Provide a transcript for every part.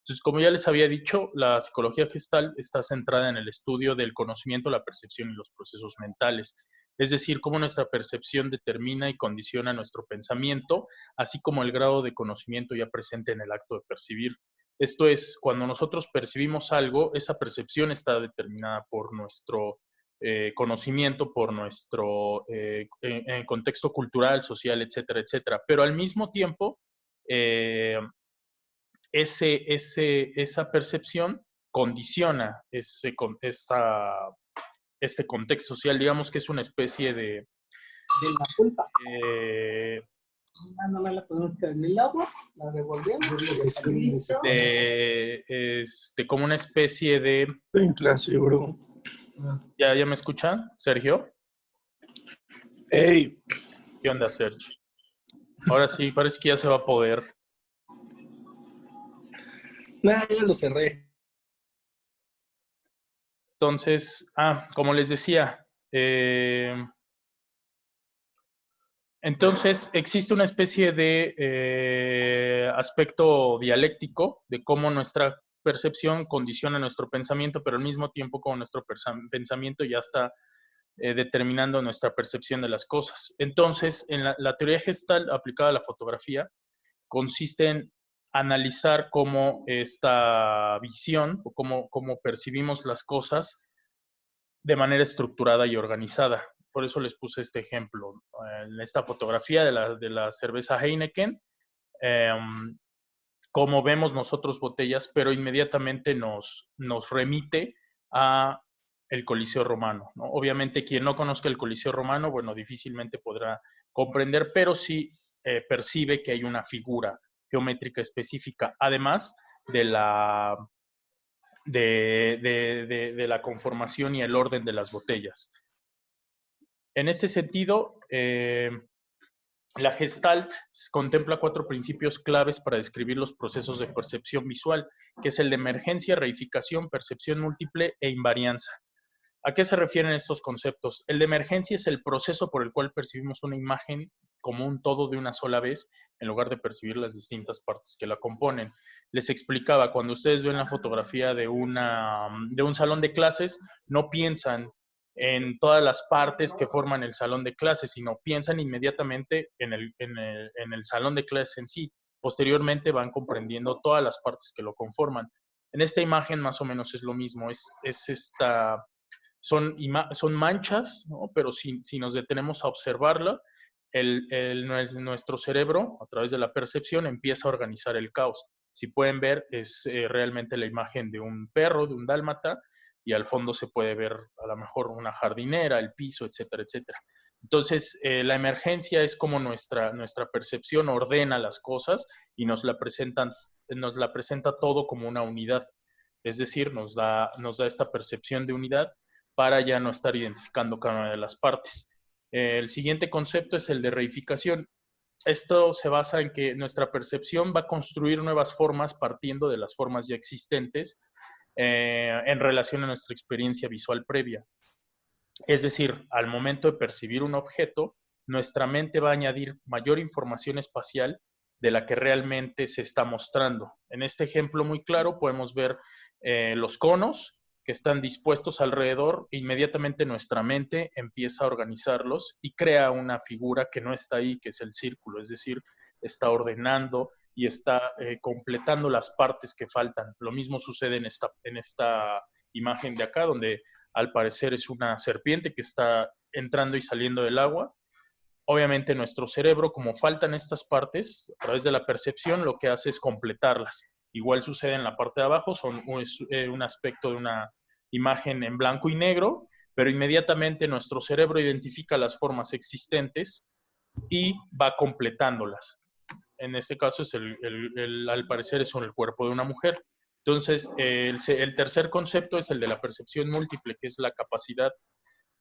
Entonces, como ya les había dicho, la psicología gestal está centrada en el estudio del conocimiento, la percepción y los procesos mentales. Es decir, cómo nuestra percepción determina y condiciona nuestro pensamiento, así como el grado de conocimiento ya presente en el acto de percibir. Esto es, cuando nosotros percibimos algo, esa percepción está determinada por nuestro conocimiento, por nuestro contexto cultural, social, etcétera, etcétera. Pero al mismo tiempo, esa percepción condiciona este contexto social. Digamos que es una especie de la culpa. Eh, no me la podemos en el agua, la devolvemos. Como una especie de... En clase, bro. ¿Ya me escuchan, Sergio? Hey. ¿Qué onda, Sergio? Ahora sí, parece que ya se va a poder. Nah, ya lo cerré. Entonces, como les decía, entonces existe una especie de aspecto dialéctico de cómo nuestra percepción condiciona nuestro pensamiento, pero al mismo tiempo como nuestro pensamiento ya está determinando nuestra percepción de las cosas. Entonces, en la teoría gestal aplicada a la fotografía consiste en analizar cómo esta visión o cómo percibimos las cosas de manera estructurada y organizada. Por eso les puse este ejemplo. En esta fotografía de la cerveza Heineken, como vemos nosotros botellas, pero inmediatamente nos remite a el Coliseo Romano, ¿no? Obviamente, quien no conozca el Coliseo Romano, bueno, difícilmente podrá comprender, pero sí percibe que hay una figura geométrica específica, además de la conformación y el orden de las botellas. En este sentido, la Gestalt contempla 4 principios claves para describir los procesos de percepción visual, que es el de emergencia, reificación, percepción múltiple e invarianza. ¿A qué se refieren estos conceptos? El de emergencia es el proceso por el cual percibimos una imagen como un todo de una sola vez, en lugar de percibir las distintas partes que la componen. Les explicaba, cuando ustedes ven la fotografía de un salón de clases, no piensan en todas las partes que forman el salón de clases, sino piensan inmediatamente en el salón de clases en sí. Posteriormente van comprendiendo todas las partes que lo conforman. En esta imagen más o menos es lo mismo, son manchas, ¿no? Pero si nos detenemos a observarla, nuestro cerebro, a través de la percepción, empieza a organizar el caos. Si pueden ver, es realmente la imagen de un perro, de un dálmata, y al fondo se puede ver a lo mejor una jardinera, el piso, etcétera, etcétera. Entonces, la emergencia es como nuestra percepción ordena las cosas y nos la presenta todo como una unidad. Es decir, nos da esta percepción de unidad para ya no estar identificando cada una de las partes. El siguiente concepto es el de reificación. Esto se basa en que nuestra percepción va a construir nuevas formas partiendo de las formas ya existentes en relación a nuestra experiencia visual previa. Es decir, al momento de percibir un objeto, nuestra mente va a añadir mayor información espacial de la que realmente se está mostrando. En este ejemplo muy claro podemos ver los conos que están dispuestos alrededor, e inmediatamente nuestra mente empieza a organizarlos y crea una figura que no está ahí, que es el círculo, es decir, está ordenando y está completando las partes que faltan. Lo mismo sucede en esta imagen de acá, donde al parecer es una serpiente que está entrando y saliendo del agua. Obviamente nuestro cerebro, como faltan estas partes, a través de la percepción, lo que hace es completarlas. Igual sucede en la parte de abajo, es un aspecto de una imagen en blanco y negro, pero inmediatamente nuestro cerebro identifica las formas existentes y va completándolas. En este caso, al parecer, es el cuerpo de una mujer. Entonces, el tercer concepto es el de la percepción múltiple, que es la capacidad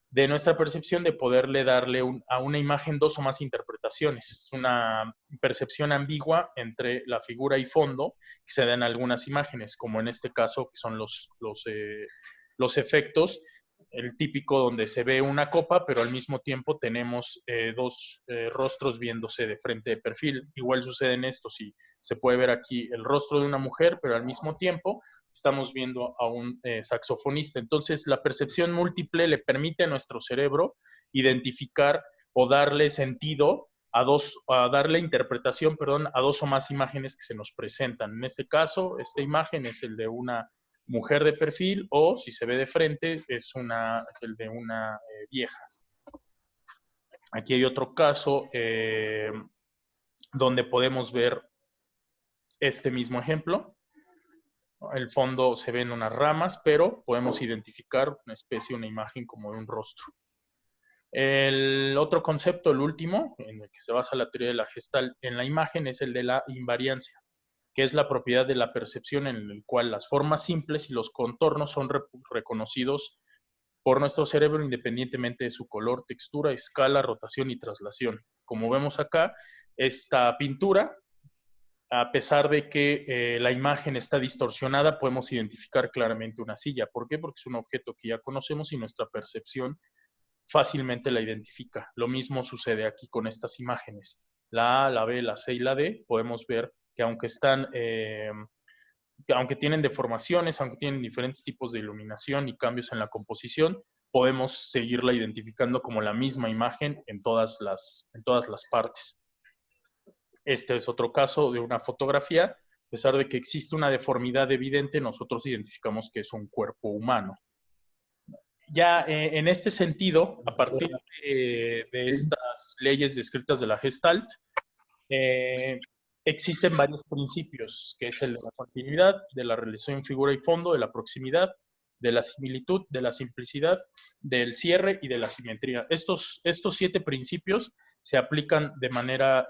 de nuestra percepción de poderle darle a una imagen 2 o más interpretaciones. Es una percepción ambigua entre la figura y fondo que se da en algunas imágenes, como en este caso, que son los efectos el típico donde se ve una copa, pero al mismo tiempo tenemos dos rostros viéndose de frente de perfil. Igual sucede en esto, si se puede ver aquí el rostro de una mujer, pero al mismo tiempo estamos viendo a un saxofonista. Entonces, la percepción múltiple le permite a nuestro cerebro identificar o darle sentido a darle interpretación, perdón, a dos o más imágenes que se nos presentan. En este caso, esta imagen es el de una mujer de perfil, o si se ve de frente, es el de una vieja. Aquí hay otro caso donde podemos ver este mismo ejemplo. El fondo se ven unas ramas, pero podemos identificar una especie, una imagen como de un rostro. El otro concepto, el último, en el que se basa la teoría de la Gestalt en la imagen, es el de la invariancia, que es la propiedad de la percepción en el cual las formas simples y los contornos son reconocidos por nuestro cerebro independientemente de su color, textura, escala, rotación y traslación. Como vemos acá, esta pintura, a pesar de que la imagen está distorsionada, podemos identificar claramente una silla. ¿Por qué? Porque es un objeto que ya conocemos y nuestra percepción fácilmente la identifica. Lo mismo sucede aquí con estas imágenes. La A, la B, la C y la D, podemos ver que aunque tienen deformaciones, aunque tienen diferentes tipos de iluminación y cambios en la composición, podemos seguirla identificando como la misma imagen en todas las partes. Este es otro caso de una fotografía. A pesar de que existe una deformidad evidente, nosotros identificamos que es un cuerpo humano. Ya en este sentido, a partir de estas leyes descritas de la Gestalt, existen varios principios, que es el de la continuidad, de la relación figura y fondo, de la proximidad, de la similitud, de la simplicidad, del cierre y de la simetría. Estos 7 principios se aplican de manera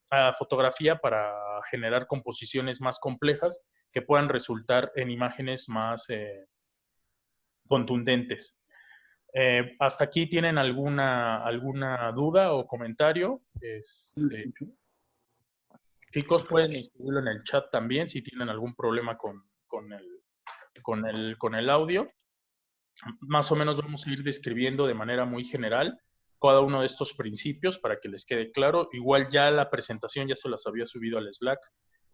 a la fotografía para generar composiciones más complejas que puedan resultar en imágenes más contundentes. ¿Hasta aquí tienen alguna duda o comentario? Chicos, pueden escribirlo en el chat también si tienen algún problema con el audio. Más o menos vamos a ir describiendo de manera muy general cada uno de estos principios para que les quede claro. Igual ya la presentación ya se las había subido al Slack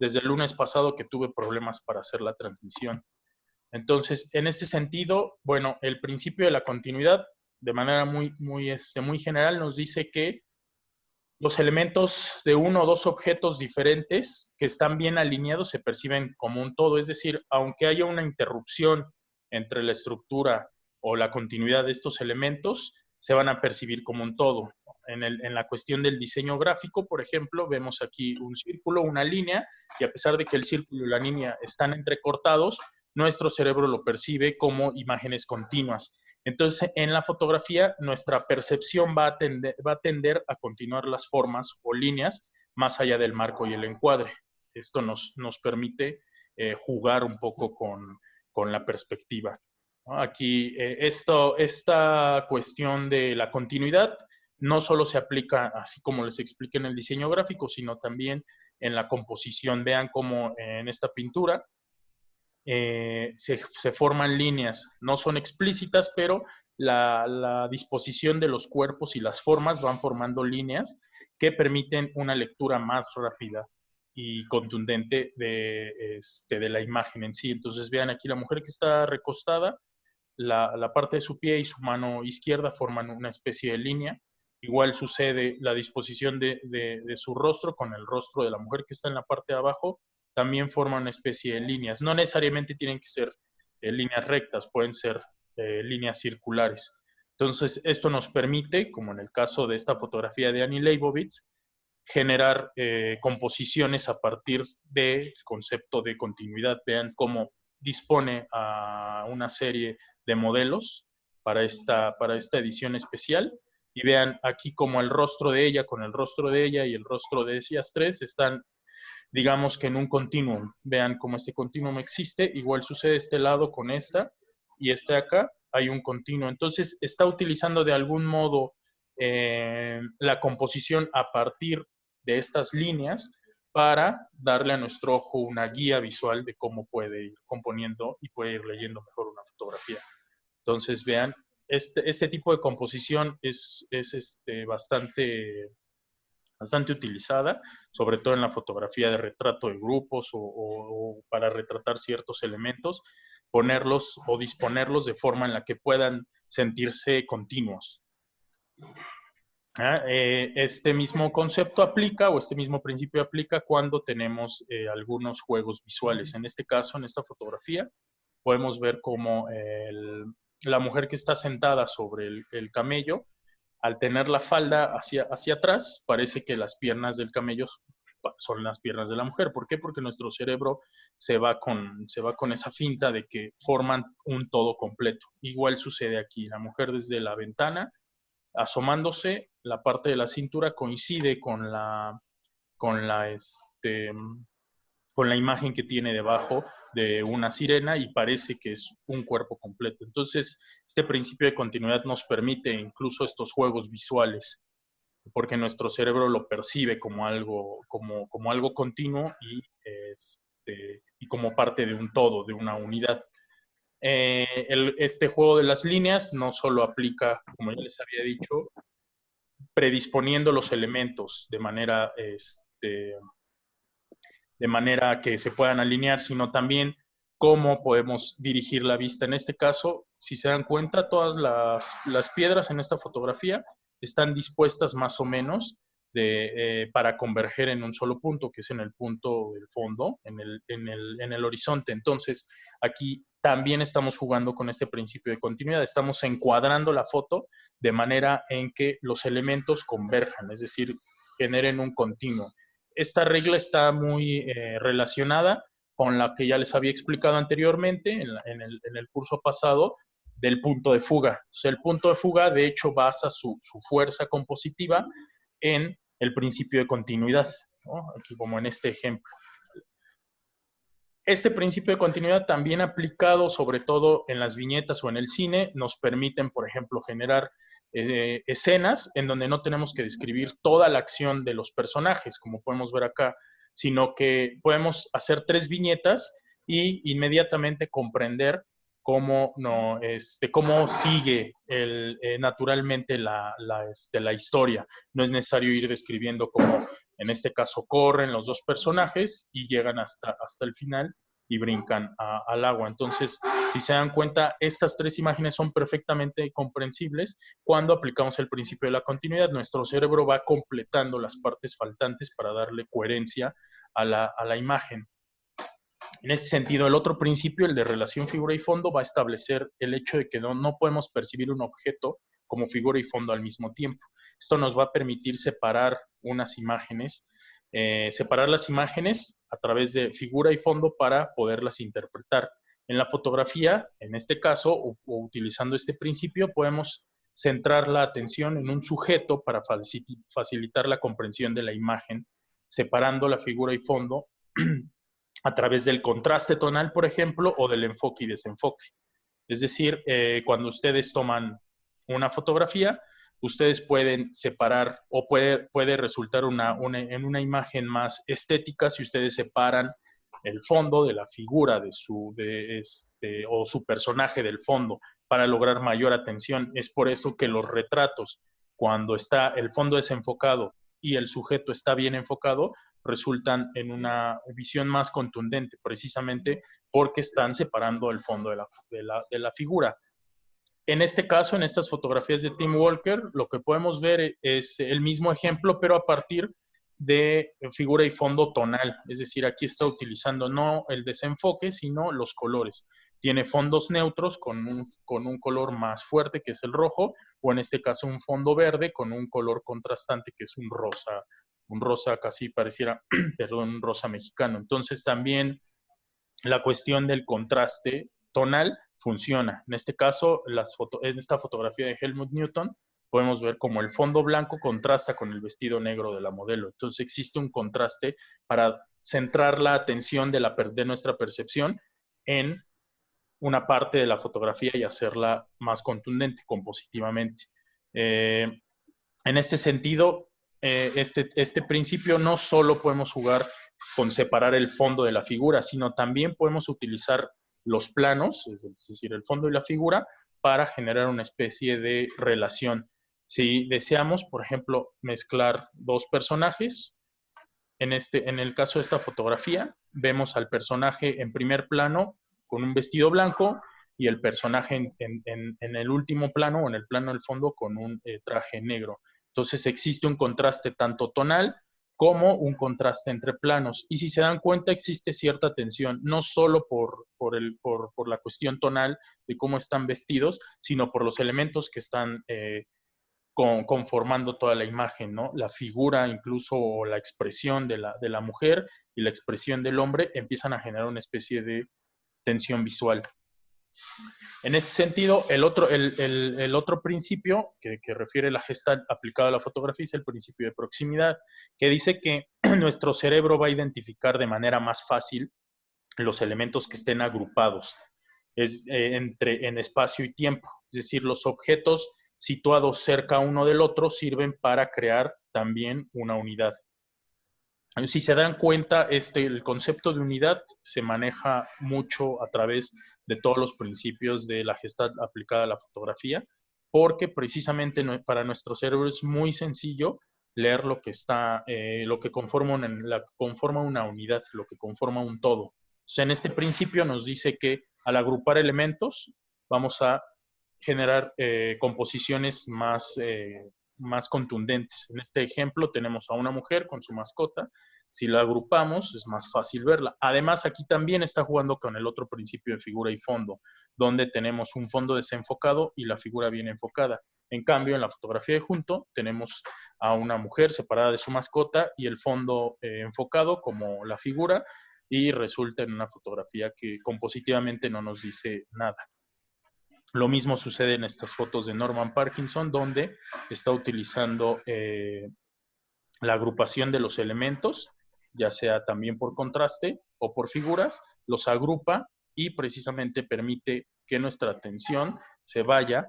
desde el lunes pasado que tuve problemas para hacer la transmisión. Entonces, en ese sentido, bueno, el principio de la continuidad, de manera muy general, nos dice que los elementos de uno o dos objetos diferentes que están bien alineados se perciben como un todo. Es decir, aunque haya una interrupción entre la estructura o la continuidad de estos elementos, se van a percibir como un todo. En la cuestión del diseño gráfico, por ejemplo, vemos aquí un círculo, una línea, y a pesar de que el círculo y la línea están entrecortados, nuestro cerebro lo percibe como imágenes continuas. Entonces, en la fotografía, nuestra percepción va a tender a continuar las formas o líneas más allá del marco y el encuadre. Esto nos permite jugar un poco con la perspectiva, ¿no? Aquí, esta cuestión de la continuidad no solo se aplica, así como les expliqué en el diseño gráfico, sino también en la composición. Vean cómo en esta pintura se forman líneas, no son explícitas, pero la disposición de los cuerpos y las formas van formando líneas que permiten una lectura más rápida y contundente de la imagen en sí. Entonces vean aquí la mujer que está recostada, la parte de su pie y su mano izquierda forman una especie de línea. Igual sucede la disposición de su rostro con el rostro de la mujer que está en la parte de abajo, también forman una especie de líneas. No necesariamente tienen que ser líneas rectas, pueden ser líneas circulares. Entonces, esto nos permite, como en el caso de esta fotografía de Annie Leibovitz, generar composiciones a partir del concepto de continuidad. Vean cómo dispone a una serie de modelos para esta edición especial. Y vean aquí como el rostro de ella con el rostro de ella y el rostro de ellas tres están, digamos que en un continuum. Vean cómo este continuum existe. Igual sucede de este lado con esta y este acá. Hay un continuo. Entonces, está utilizando de algún modo la composición a partir de estas líneas para darle a nuestro ojo una guía visual de cómo puede ir componiendo y puede ir leyendo mejor una fotografía. Entonces, vean este tipo de composición es bastante utilizada, sobre todo en la fotografía de retrato de grupos o para retratar ciertos elementos, ponerlos o disponerlos de forma en la que puedan sentirse continuos. Este mismo concepto aplica, o este mismo principio aplica cuando tenemos algunos juegos visuales. En este caso, en esta fotografía, podemos ver cómo la mujer que está sentada sobre el camello, al tener la falda hacia atrás, parece que las piernas del camello son las piernas de la mujer. ¿Por qué? Porque nuestro cerebro se va con esa finta de que forman un todo completo. Igual sucede aquí. La mujer desde la ventana, asomándose, la parte de la cintura coincide con la imagen que tiene debajo de una sirena y parece que es un cuerpo completo. Entonces, este principio de continuidad nos permite incluso estos juegos visuales, porque nuestro cerebro lo percibe como algo continuo y como parte de un todo, de una unidad. Este juego de las líneas no solo aplica, como ya les había dicho, predisponiendo los elementos de manera que se puedan alinear, sino también cómo podemos dirigir la vista. En este caso, si se dan cuenta, todas las piedras en esta fotografía están dispuestas más o menos para converger en un solo punto, que es en el punto del fondo, en el horizonte. Entonces, aquí también estamos jugando con este principio de continuidad. Estamos encuadrando la foto de manera en que los elementos converjan, es decir, generen un continuo. Esta regla está muy relacionada con la que ya les había explicado anteriormente en el curso pasado del punto de fuga. Entonces, el punto de fuga, de hecho, basa su fuerza compositiva en el principio de continuidad, ¿no? Aquí como en este ejemplo. Este principio de continuidad, también aplicado sobre todo en las viñetas o en el cine, nos permiten, por ejemplo, generar escenas en donde no tenemos que describir toda la acción de los personajes, como podemos ver acá, sino que podemos hacer 3 viñetas y inmediatamente comprender cómo sigue naturalmente la historia. No es necesario ir describiendo cómo, en este caso, corren los 2 personajes y llegan hasta el final y brincan al agua. Entonces, si se dan cuenta, estas 3 imágenes son perfectamente comprensibles cuando aplicamos el principio de la continuidad. Nuestro cerebro va completando las partes faltantes para darle coherencia a la imagen. En este sentido, el otro principio, el de relación figura y fondo, va a establecer el hecho de que no podemos percibir un objeto como figura y fondo al mismo tiempo. Esto nos va a permitir separar unas imágenes, separar las imágenes a través de figura y fondo para poderlas interpretar. En la fotografía, en este caso, o utilizando este principio, podemos centrar la atención en un sujeto para facilitar la comprensión de la imagen, separando la figura y fondo a través del contraste tonal, por ejemplo, o del enfoque y desenfoque. Es decir, cuando ustedes toman una fotografía, ustedes pueden separar o puede resultar en una imagen más estética si ustedes separan el fondo de la figura o su personaje del fondo para lograr mayor atención. Es por eso que los retratos, cuando está el fondo desenfocado y el sujeto está bien enfocado, resultan en una visión más contundente, precisamente porque están separando el fondo de la figura. En este caso, en estas fotografías de Tim Walker, lo que podemos ver es el mismo ejemplo, pero a partir de figura y fondo tonal. Es decir, aquí está utilizando no el desenfoque, sino los colores. Tiene fondos neutros con un color más fuerte, que es el rojo, o en este caso un fondo verde con un color contrastante, que es un rosa casi pareciera, perdón, un rosa mexicano. Entonces también la cuestión del contraste tonal funciona. En este caso, en esta fotografía de Helmut Newton, podemos ver cómo el fondo blanco contrasta con el vestido negro de la modelo. Entonces existe un contraste para centrar la atención de nuestra percepción en una parte de la fotografía y hacerla más contundente compositivamente. En este sentido, este principio no solo podemos jugar con separar el fondo de la figura, sino también podemos utilizar los planos, es decir, el fondo y la figura, para generar una especie de relación. Si deseamos, por ejemplo, mezclar dos personajes, en el caso de esta fotografía, vemos al personaje en primer plano con un vestido blanco y el personaje en el último plano o en el plano del fondo con un traje negro. Entonces existe un contraste tanto tonal como un contraste entre planos. Y si se dan cuenta, existe cierta tensión, no solo por la cuestión tonal de cómo están vestidos, sino por los elementos que están conformando toda la imagen, ¿no? La figura incluso o la expresión de la mujer y la expresión del hombre empiezan a generar una especie de tensión visual. En ese sentido, el otro principio que refiere la Gestalt aplicado a la fotografía es el principio de proximidad, que dice que nuestro cerebro va a identificar de manera más fácil los elementos que estén agrupados en espacio y tiempo. Es decir, los objetos situados cerca uno del otro sirven para crear también una unidad. Si se dan cuenta, el concepto de unidad se maneja mucho a través de todos los principios de la Gestalt aplicada a la fotografía, porque precisamente para nuestro cerebro es muy sencillo leer lo que conforma una unidad, lo que conforma un todo. O sea, en este principio nos dice que al agrupar elementos vamos a generar composiciones más contundentes. En este ejemplo tenemos a una mujer con su mascota. Si la agrupamos es más fácil verla. Además, aquí también está jugando con el otro principio de figura y fondo, donde tenemos un fondo desenfocado y la figura bien enfocada. En cambio, en la fotografía de junto tenemos a una mujer separada de su mascota y el fondo enfocado como la figura, y resulta en una fotografía que compositivamente no nos dice nada. Lo mismo sucede en estas fotos de Norman Parkinson, donde está utilizando la agrupación de los elementos, ya sea también por contraste o por figuras, los agrupa y precisamente permite que nuestra atención se vaya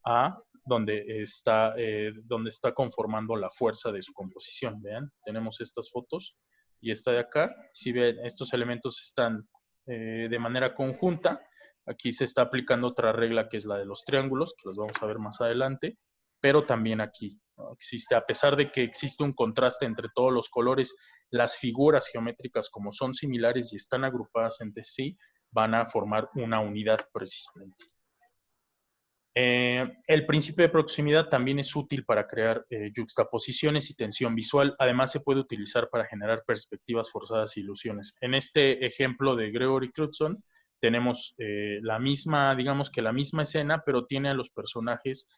a donde está conformando la fuerza de su composición. Vean, tenemos estas fotos y esta de acá. Si ven, estos elementos están de manera conjunta. Aquí se está aplicando otra regla que es la de los triángulos, que los vamos a ver más adelante, pero también aquí, ¿no? Existe, a pesar de que existe un contraste entre todos los colores, las figuras geométricas, como son similares y están agrupadas entre sí, van a formar una unidad precisamente. El principio de proximidad también es útil para crear yuxtaposiciones y tensión visual. Además, se puede utilizar para generar perspectivas forzadas e ilusiones. En este ejemplo de Gregory Crewdson, tenemos digamos que la misma escena, pero tiene a los personajes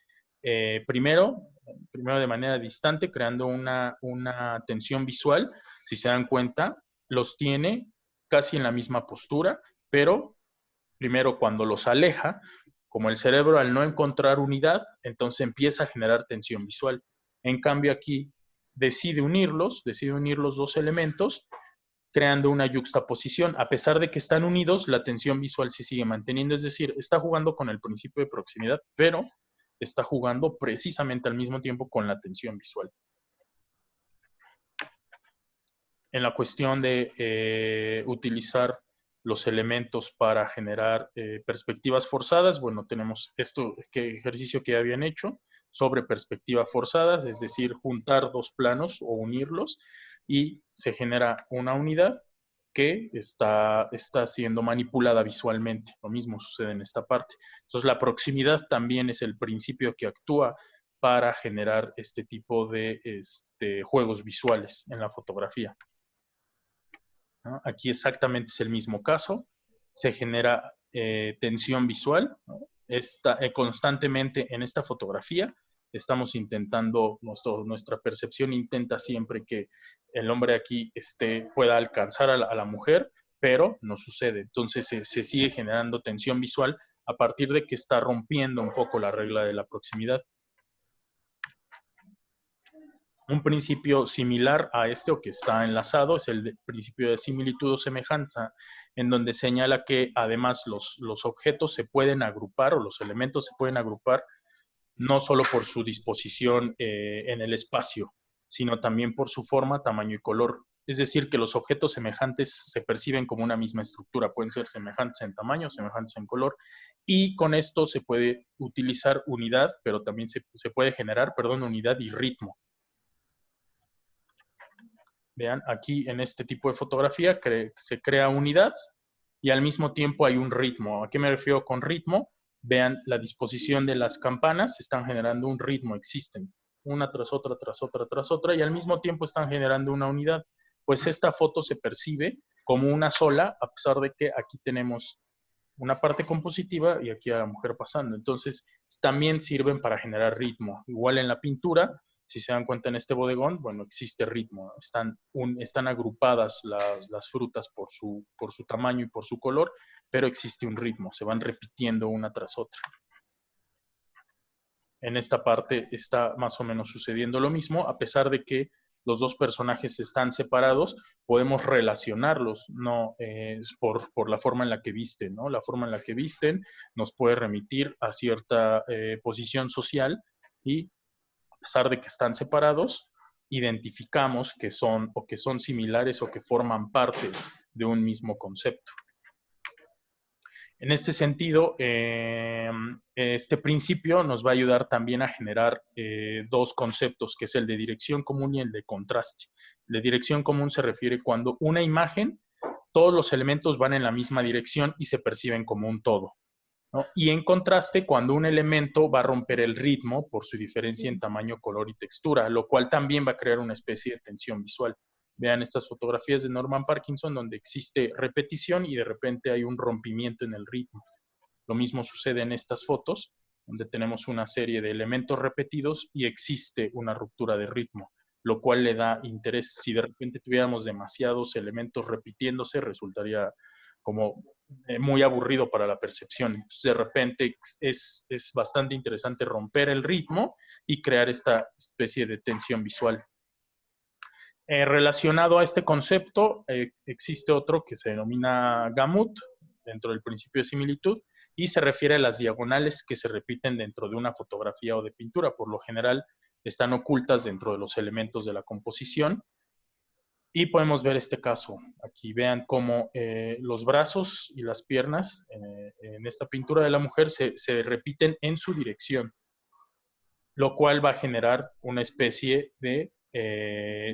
primero de manera distante, creando una tensión visual. Si se dan cuenta, los tiene casi en la misma postura, pero primero cuando los aleja, como el cerebro al no encontrar unidad, entonces empieza a generar tensión visual. En cambio aquí decide unir los dos elementos, creando una yuxtaposición. A pesar de que están unidos, la tensión visual se sigue manteniendo, es decir, está jugando con el principio de proximidad, pero está jugando precisamente al mismo tiempo con la tensión visual. En la cuestión de utilizar los elementos para generar perspectivas forzadas, bueno, tenemos ejercicio que ya habían hecho sobre perspectivas forzadas, es decir, juntar dos planos o unirlos, y se genera una unidad que está siendo manipulada visualmente. Lo mismo sucede en esta parte. Entonces, la proximidad también es el principio que actúa para generar este tipo de juegos visuales en la fotografía, ¿no? Aquí exactamente es el mismo caso. Se genera tensión visual, ¿no? Constantemente en esta fotografía estamos intentando, nuestra percepción intenta siempre que el hombre aquí pueda alcanzar a la mujer, pero no sucede. Entonces se sigue generando tensión visual a partir de que está rompiendo un poco la regla de la proximidad. Un principio similar a o que está enlazado es el principio de similitud o semejanza, en donde señala que además los objetos se pueden agrupar, o los elementos se pueden agrupar no solo por su disposición en el espacio, sino también por su forma, tamaño y color. Es decir, que los objetos semejantes se perciben como una misma estructura. Pueden ser semejantes en tamaño, semejantes en color. Y con esto se puede utilizar unidad, pero también se puede generar, perdón, unidad y ritmo. Vean, aquí en este tipo de fotografía se crea unidad y al mismo tiempo hay un ritmo. ¿A qué me refiero con ritmo? Vean la disposición de las campanas, están generando un ritmo, existen una tras otra, tras otra, tras otra, y al mismo tiempo están generando una unidad. Pues esta foto se percibe como una sola, a pesar de que aquí tenemos una parte compositiva y aquí a la mujer pasando. Entonces, también sirven para generar ritmo. Igual en la pintura, si se dan cuenta en este bodegón, bueno, existe ritmo. Están agrupadas las frutas por su tamaño y por su color, pero existe un ritmo, se van repitiendo una tras otra. En esta parte está más o menos sucediendo lo mismo, a pesar de que los dos personajes están separados, podemos relacionarlos, ¿no? Por la forma en la que visten, ¿no? La forma en la que visten nos puede remitir a cierta posición social y a pesar de que están separados, identificamos que son similares o que forman parte de un mismo concepto. En este sentido, este principio nos va a ayudar también a generar dos conceptos, que es el de dirección común y el de contraste. El de dirección común se refiere cuando una imagen, todos los elementos van en la misma dirección y se perciben como un todo, ¿no? Y en contraste, cuando un elemento va a romper el ritmo por su diferencia en tamaño, color y textura, lo cual también va a crear una especie de tensión visual. Vean estas fotografías de Norman Parkinson donde existe repetición y de repente hay un rompimiento en el ritmo. Lo mismo sucede en estas fotos, donde tenemos una serie de elementos repetidos y existe una ruptura de ritmo, lo cual le da interés. Si de repente tuviéramos demasiados elementos repitiéndose, resultaría como muy aburrido para la percepción. Entonces, de repente es bastante interesante romper el ritmo y crear esta especie de tensión visual. Relacionado a este concepto, existe otro que se denomina gamut, dentro del principio de similitud, y se refiere a las diagonales que se repiten dentro de una fotografía o de pintura. Por lo general, están ocultas dentro de los elementos de la composición. Y podemos ver este caso. Aquí vean cómo los brazos y las piernas en esta pintura de la mujer se repiten en su dirección, lo cual va a generar una especie de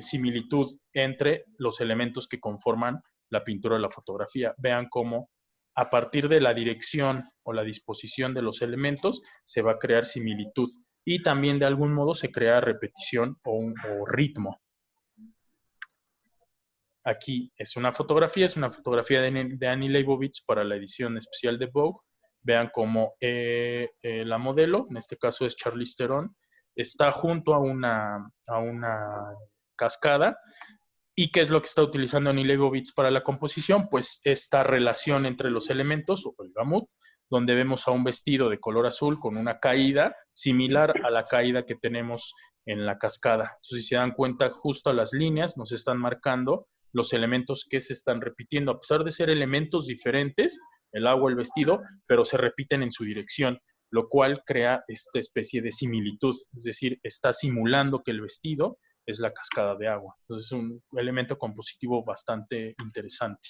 similitud entre los elementos que conforman la pintura de la fotografía. Vean cómo a partir de la dirección o la disposición de los elementos se va a crear similitud y también de algún modo se crea repetición o ritmo. Aquí es una fotografía de Annie Leibovitz para la edición especial de Vogue. Vean cómo la modelo, en este caso es Charlize Theron, está junto a una cascada. ¿Y qué es lo que está utilizando Annie Leibovitz para la composición? Pues esta relación entre los elementos, o el gamut, donde vemos a un vestido de color azul con una caída similar a la caída que tenemos en la cascada. Entonces, si se dan cuenta, justo a las líneas nos están marcando los elementos que se están repitiendo, a pesar de ser elementos diferentes, el agua, el vestido, pero se repiten en su dirección, lo cual crea esta especie de similitud, es decir, está simulando que el vestido es la cascada de agua. Entonces, es un elemento compositivo bastante interesante.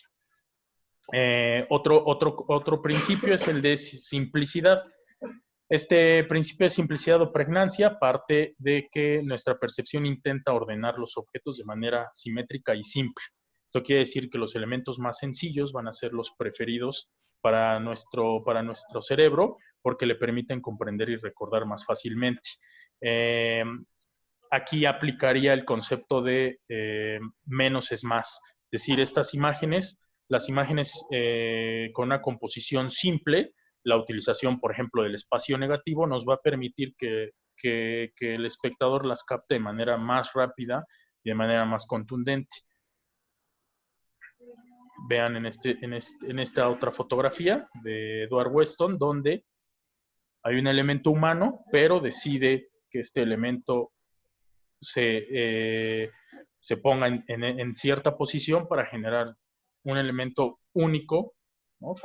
Otro principio es el de simplicidad. Este principio de simplicidad o pregnancia parte de que nuestra percepción intenta ordenar los objetos de manera simétrica y simple. Esto quiere decir que los elementos más sencillos van a ser los preferidos para nuestro cerebro porque le permiten comprender y recordar más fácilmente. Aquí aplicaría el concepto de menos es más. Es decir, las imágenes con una composición simple, la utilización, por ejemplo, del espacio negativo, nos va a permitir que el espectador las capte de manera más rápida y de manera más contundente. Vean en esta otra fotografía de Edward Weston, donde hay un elemento humano, pero decide que este elemento se ponga en cierta posición para generar un elemento único, ¿no?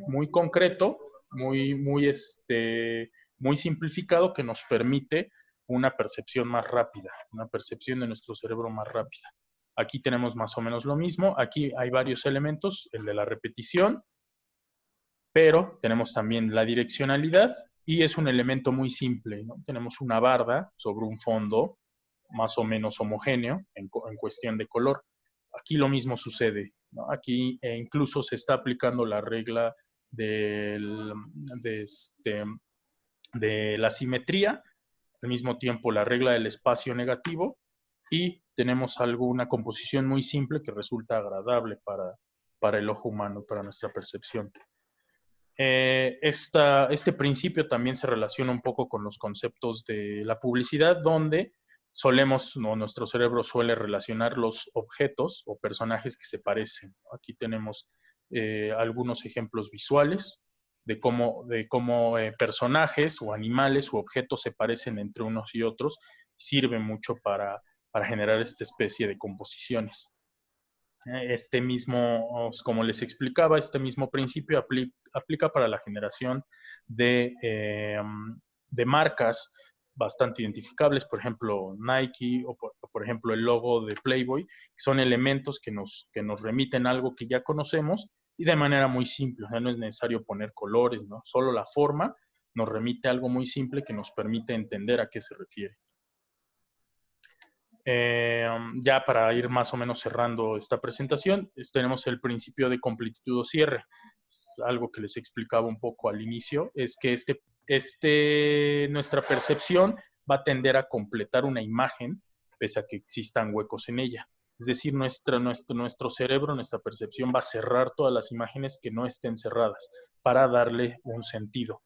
Muy concreto, muy simplificado, que nos permite una percepción más rápida, una percepción de nuestro cerebro más rápida. Aquí tenemos más o menos lo mismo. Aquí hay varios elementos, el de la repetición, pero tenemos también la direccionalidad y es un elemento muy simple, ¿no? Tenemos una barda sobre un fondo más o menos homogéneo en cuestión de color. Aquí lo mismo sucede, ¿no? Aquí incluso se está aplicando la regla de la simetría, al mismo tiempo la regla del espacio negativo, y tenemos una composición muy simple que resulta agradable para el ojo humano, para nuestra percepción. Este principio también se relaciona un poco con los conceptos de la publicidad, donde nuestro cerebro suele relacionar los objetos o personajes que se parecen. Aquí tenemos algunos ejemplos visuales de cómo personajes o animales u objetos se parecen entre unos y otros. Sirve mucho para generar esta especie de composiciones. Como les explicaba, este mismo principio aplica para la generación de marcas bastante identificables, por ejemplo, Nike o por ejemplo el logo de Playboy, que son elementos que nos remiten a algo que ya conocemos y de manera muy simple. No es necesario poner colores, ¿no? Solo la forma nos remite a algo muy simple que nos permite entender a qué se refiere. Ya para ir más o menos cerrando esta presentación, tenemos el principio de completitud o cierre. Es algo que les explicaba un poco al inicio, es que nuestra percepción va a tender a completar una imagen pese a que existan huecos en ella. Es decir, nuestro cerebro, nuestra percepción va a cerrar todas las imágenes que no estén cerradas para darle un sentido.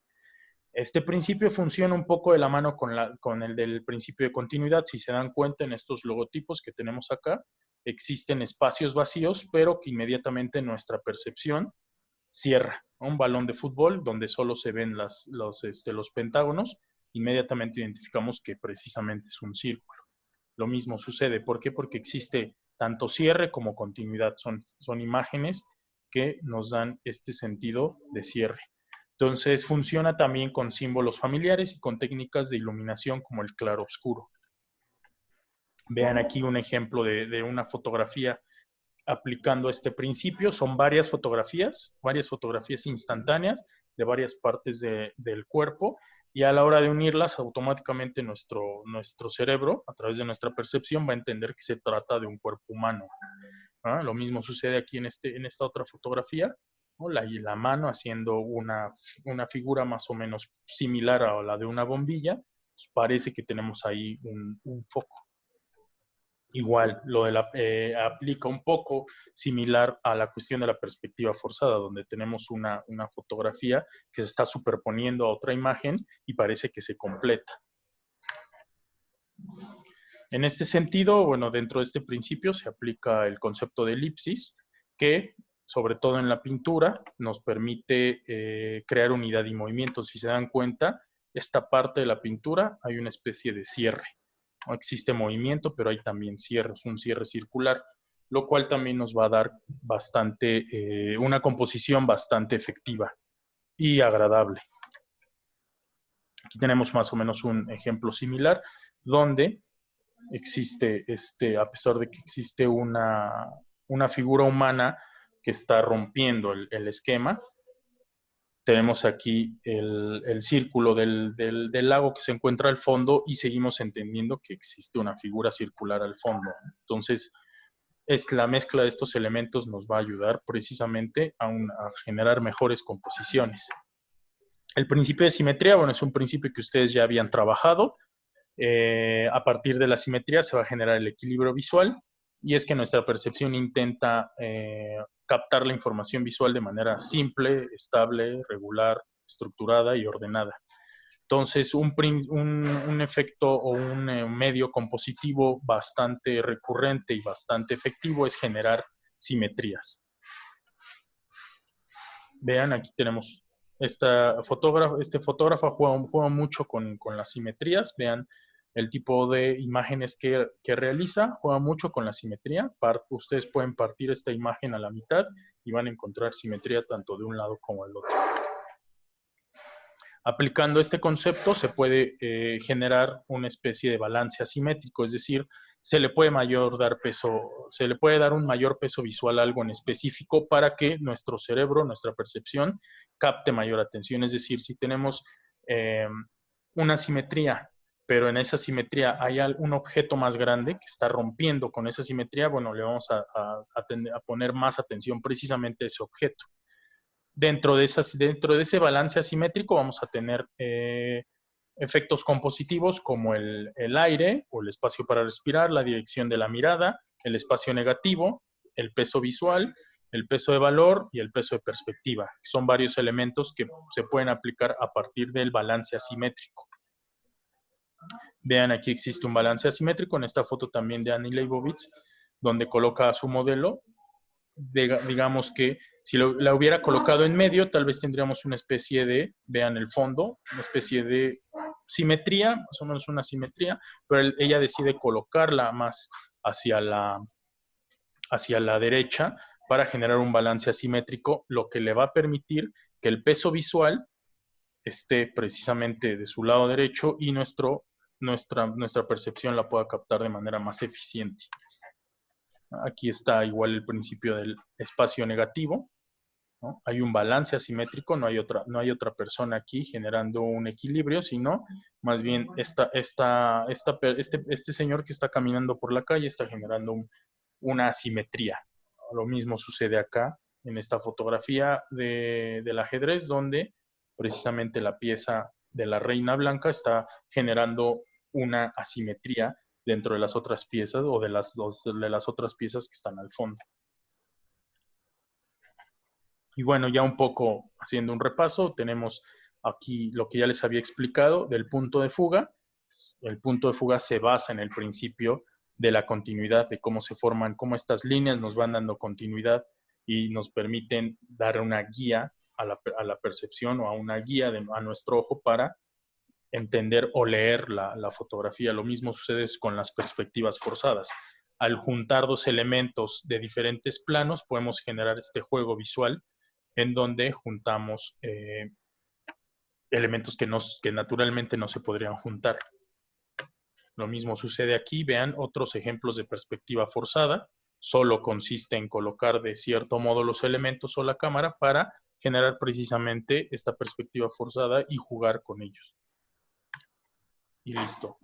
Este principio funciona un poco de la mano con el del principio de continuidad. Si se dan cuenta en estos logotipos que tenemos acá, existen espacios vacíos, pero que inmediatamente nuestra percepción cierra. Un balón de fútbol donde solo se ven los pentágonos, inmediatamente identificamos que precisamente es un círculo. Lo mismo sucede. ¿Por qué? Porque existe tanto cierre como continuidad. Son imágenes que nos dan este sentido de cierre. Entonces funciona también con símbolos familiares y con técnicas de iluminación como el claro-oscuro. Vean aquí un ejemplo de una fotografía aplicando este principio. Son varias fotografías instantáneas de varias partes del cuerpo, y a la hora de unirlas automáticamente nuestro cerebro, a través de nuestra percepción, va a entender que se trata de un cuerpo humano. ¿Ah? Lo mismo sucede aquí en esta otra fotografía, ¿no? La mano haciendo una figura más o menos similar a la de una bombilla. Pues parece que tenemos ahí un foco. Igual, aplica un poco similar a la cuestión de la perspectiva forzada, donde tenemos una fotografía que se está superponiendo a otra imagen y parece que se completa. En este sentido, bueno, dentro de este principio se aplica el concepto de elipsis, que sobre todo en la pintura nos permite crear unidad y movimiento. Si se dan cuenta, esta parte de la pintura hay una especie de cierre. No existe movimiento, pero hay también cierre, es un cierre circular, lo cual también nos va a dar una composición bastante efectiva y agradable. Aquí tenemos más o menos un ejemplo similar, donde existe, a pesar de que existe una figura humana que está rompiendo el esquema, tenemos aquí el círculo del lago que se encuentra al fondo y seguimos entendiendo que existe una figura circular al fondo. Entonces, la mezcla de estos elementos nos va a ayudar precisamente a generar mejores composiciones. El principio de simetría, bueno, es un principio que ustedes ya habían trabajado. A partir de la simetría se va a generar el equilibrio visual, y es que nuestra percepción intenta captar la información visual de manera simple, estable, regular, estructurada y ordenada. Entonces, un efecto o un medio compositivo bastante recurrente y bastante efectivo es generar simetrías. Vean, aquí tenemos este fotógrafo juega mucho con las simetrías. Vean el tipo de imágenes que realiza, juega mucho con la simetría. Ustedes pueden partir esta imagen a la mitad y van a encontrar simetría tanto de un lado como del otro. Aplicando este concepto se puede generar una especie de balance asimétrico, es decir, se le puede dar un mayor peso visual a algo en específico para que nuestro cerebro, nuestra percepción, capte mayor atención. Es decir, si tenemos una simetría, pero en esa simetría hay un objeto más grande que está rompiendo con esa simetría, bueno, le vamos a poner más atención precisamente a ese objeto. Dentro de ese balance asimétrico vamos a tener efectos compositivos como el aire o el espacio para respirar, la dirección de la mirada, el espacio negativo, el peso visual, el peso de valor y el peso de perspectiva. Son varios elementos que se pueden aplicar a partir del balance asimétrico. Vean, aquí existe un balance asimétrico en esta foto también de Annie Leibovitz, donde coloca a su modelo. Digamos que si la hubiera colocado en medio, tal vez tendríamos una especie de, vean el fondo, una especie de simetría, más o menos una simetría, pero ella decide colocarla más hacia la derecha para generar un balance asimétrico, lo que le va a permitir que el peso visual esté precisamente de su lado derecho y nuestra percepción la pueda captar de manera más eficiente. Aquí está igual el principio del espacio negativo, ¿no? Hay un balance asimétrico, no hay otra persona aquí generando un equilibrio, sino más bien este señor que está caminando por la calle está generando una asimetría. Lo mismo sucede acá en esta fotografía del ajedrez, donde precisamente la pieza de la reina blanca está generando una asimetría dentro de las otras piezas o de las otras piezas que están al fondo. Y bueno, ya un poco haciendo un repaso, tenemos aquí lo que ya les había explicado del punto de fuga. El punto de fuga se basa en el principio de la continuidad, de cómo se forman, cómo estas líneas nos van dando continuidad y nos permiten dar una guía a la percepción o a una guía a nuestro ojo para entender o leer la fotografía. Lo mismo sucede con las perspectivas forzadas. Al juntar dos elementos de diferentes planos, podemos generar este juego visual en donde juntamos elementos que naturalmente no se podrían juntar. Lo mismo sucede aquí. Vean otros ejemplos de perspectiva forzada. Solo consiste en colocar de cierto modo los elementos o la cámara para generar precisamente esta perspectiva forzada y jugar con ellos. Y listo.